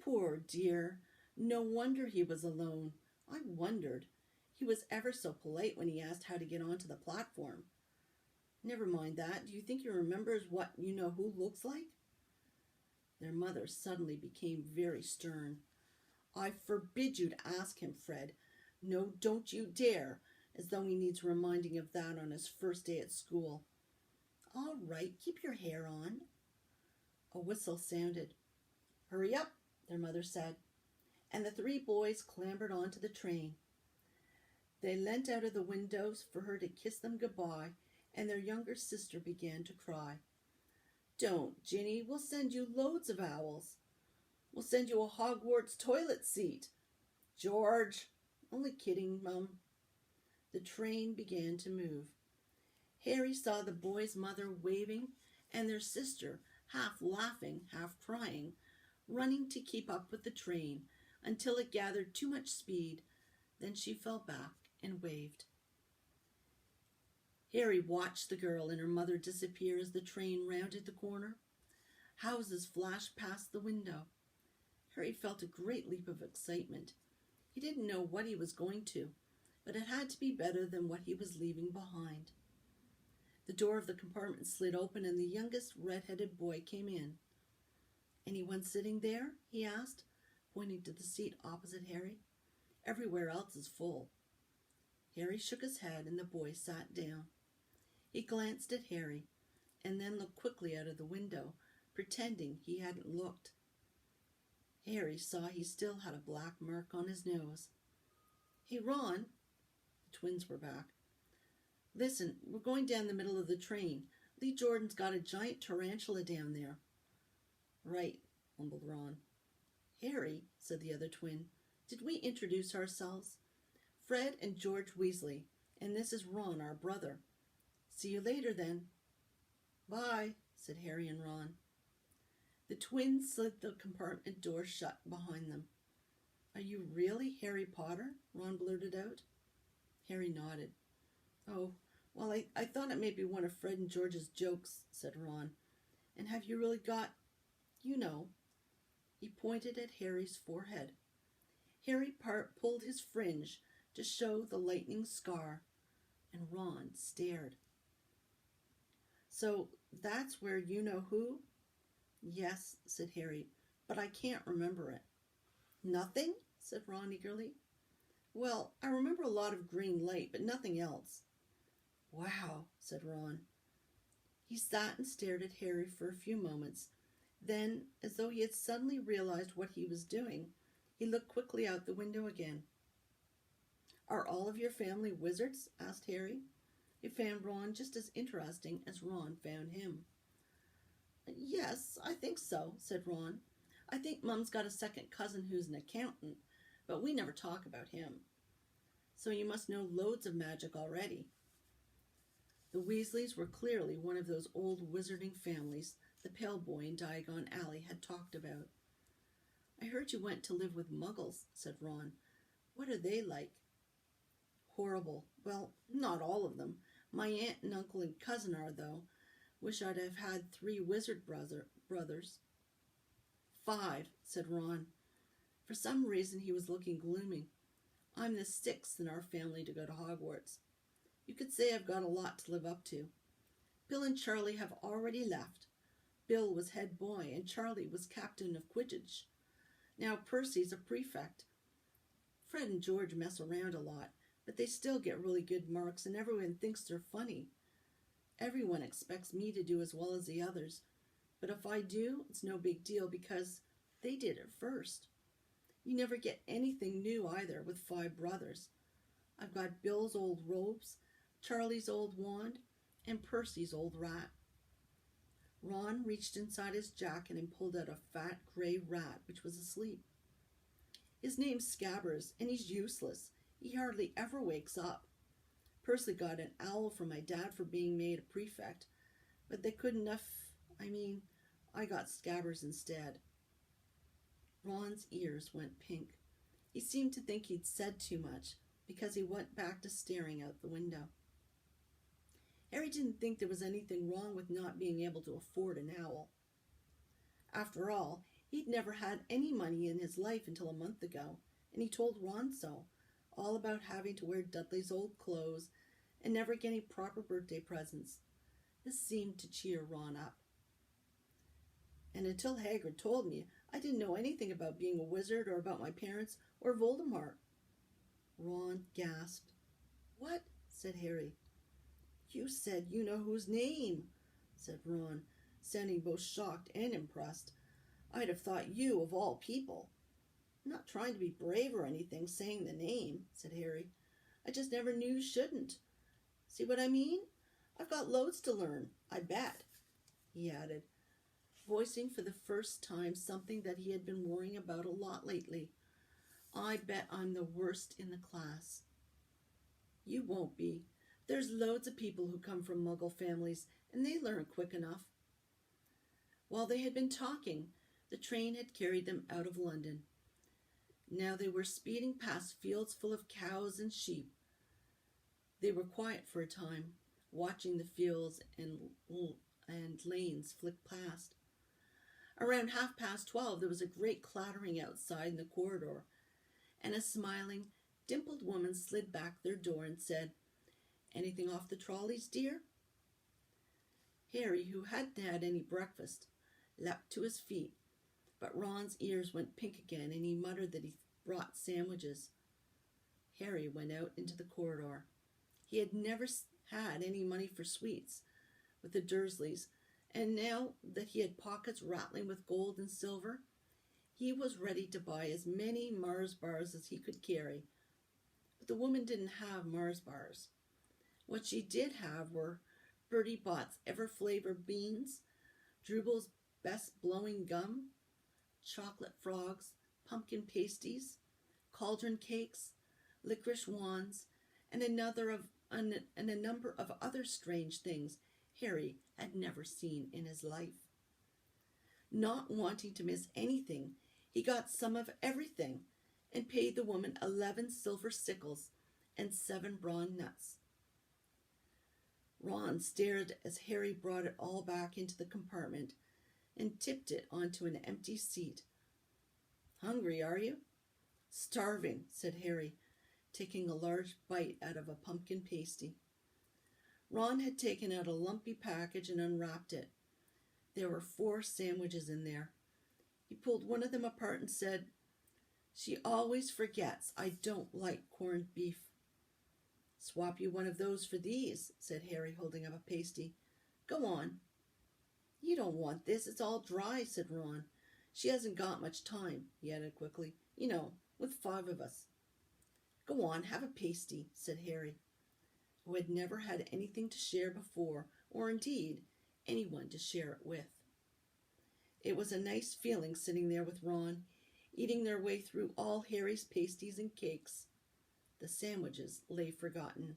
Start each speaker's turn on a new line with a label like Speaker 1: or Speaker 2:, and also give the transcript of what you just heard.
Speaker 1: Poor dear. No wonder he was alone. I wondered. He was ever so polite when he asked how to get onto the platform. Never mind that. Do you think he remembers what you-know-who looks like? Their mother suddenly became very stern. I forbid you to ask him, Fred. No, don't you dare, as though he needs reminding of that on his first day at school. All right, keep your hair on. A whistle sounded. Hurry up, their mother said, and the three boys clambered onto the train. They leant out of the windows for her to kiss them goodbye, and their younger sister began to cry. Don't, Ginny, we'll send you loads of owls. We'll send you a Hogwarts toilet seat. George, only kidding, Mum. The train began to move. Harry saw the boy's mother waving and their sister, half laughing, half crying, running to keep up with the train until it gathered too much speed. Then she fell back and waved. Harry watched the girl and her mother disappear as the train rounded the corner. Houses flashed past the window. Harry felt a great leap of excitement. He didn't know what he was going to, but it had to be better than what he was leaving behind. The door of the compartment slid open and the youngest red-headed boy came in. Anyone sitting there? He asked, pointing to the seat opposite Harry. Everywhere else is full. Harry shook his head and the boy sat down. He glanced at Harry and then looked quickly out of the window, pretending he hadn't looked. Harry saw he still had a black mark on his nose. Hey, Ron. The twins were back. Listen, we're going down the middle of the train. Lee Jordan's got a giant tarantula down there. Right, mumbled Ron. Harry, said the other twin, did we introduce ourselves? Fred and George Weasley, and this is Ron, our brother. See you later, then. Bye, said Harry and Ron. The twins slid the compartment door shut behind them. Are you really Harry Potter? Ron blurted out. Harry nodded. Oh, well, I thought it may be one of Fred and George's jokes, said Ron. And have you really got, you know? He pointed at Harry's forehead. Harry pulled his fringe to show the lightning scar, and Ron stared. So that's where you-know-who? Yes, said Harry, but I can't remember it. Nothing? Said Ron eagerly. Well, I remember a lot of green light, but nothing else. Wow, said Ron. He sat and stared at Harry for a few moments. Then, as though he had suddenly realized what he was doing, he looked quickly out the window again. Are all of your family wizards? Asked Harry. He found Ron just as interesting as Ron found him. Yes, I think so, said Ron. I think Mum's got a second cousin who's an accountant, but we never talk about him. So you must know loads of magic already. The Weasleys were clearly one of those old wizarding families the pale boy in Diagon Alley had talked about. I heard you went to live with Muggles, said Ron. What are they like? Horrible. Well, not all of them. My aunt and uncle and cousin are, though. Wish I'd have had 3 wizard brothers. 5, said Ron. For some reason he was looking gloomy. I'm the 6th in our family to go to Hogwarts. You could say I've got a lot to live up to. Bill and Charlie have already left. Bill was head boy and Charlie was captain of Quidditch. Now Percy's a prefect. Fred and George mess around a lot, but they still get really good marks and everyone thinks they're funny. Everyone expects me to do as well as the others, but if I do, it's no big deal because they did it first. You never get anything new either with 5 brothers. I've got Bill's old robes, Charlie's old wand, and Percy's old rat. Ron reached inside his jacket and pulled out a fat gray rat which was asleep. His name's Scabbers, and he's useless. He hardly ever wakes up. Percy got an owl from my dad for being made a prefect, but they couldn't I got Scabbers instead. Ron's ears went pink. He seemed to think he'd said too much, because he went back to staring out the window. Harry didn't think there was anything wrong with not being able to afford an owl. After all, He'd never had any money in his life until a month ago, and he told Ron so, all about having to wear Dudley's old clothes and never getting proper birthday presents. This seemed to cheer Ron up. And until Hagrid told me, I didn't know anything about being a wizard or about my parents or Voldemort. Ron gasped. What? Said Harry. You said you know whose name, said Ron, sounding both shocked and impressed. I'd have thought you, of all people. I'm not trying to be brave or anything, saying the name, said Harry. I just never knew you shouldn't. See what I mean? I've got loads to learn, I bet, he added, voicing for the first time something that he had been worrying about a lot lately. I bet I'm the worst in the class. You won't be. There's loads of people who come from Muggle families, and they learn quick enough. While they had been talking, the train had carried them out of London. Now they were speeding past fields full of cows and sheep. They were quiet for a time, watching the fields and lanes flick past. Around 12:30, there was a great clattering outside in the corridor, and a smiling, dimpled woman slid back their door and said, Anything off the trolleys, dear? Harry, who hadn't had any breakfast, leapt to his feet, but Ron's ears went pink again, and he muttered that he brought sandwiches. Harry went out into the corridor. He had never had any money for sweets with the Dursleys, and now that he had pockets rattling with gold and silver, he was ready to buy as many Mars bars as he could carry. But the woman didn't have Mars bars. What she did have were Bertie Bott's ever-flavored beans, Drubel's best blowing gum, chocolate frogs, pumpkin pasties, cauldron cakes, licorice wands, and a number of other strange things Harry had never seen in his life. Not wanting to miss anything, he got some of everything and paid the woman 11 silver sickles and 7 brawn nuts. Ron stared as Harry brought it all back into the compartment and tipped it onto an empty seat. Hungry, are you? Starving, said Harry, taking a large bite out of a pumpkin pasty. Ron had taken out a lumpy package and unwrapped it. There were 4 sandwiches in there. He pulled one of them apart and said, She always forgets I don't like corned beef. Swap you one of those for these, said Harry, holding up a pasty. Go on. You don't want this. It's all dry, said Ron. She hasn't got much time, he added quickly. You know, with 5 of us. Go on, have a pasty, said Harry, who had never had anything to share before, or indeed anyone to share it with. It was a nice feeling sitting there with Ron, eating their way through all Harry's pasties and cakes. The sandwiches lay forgotten.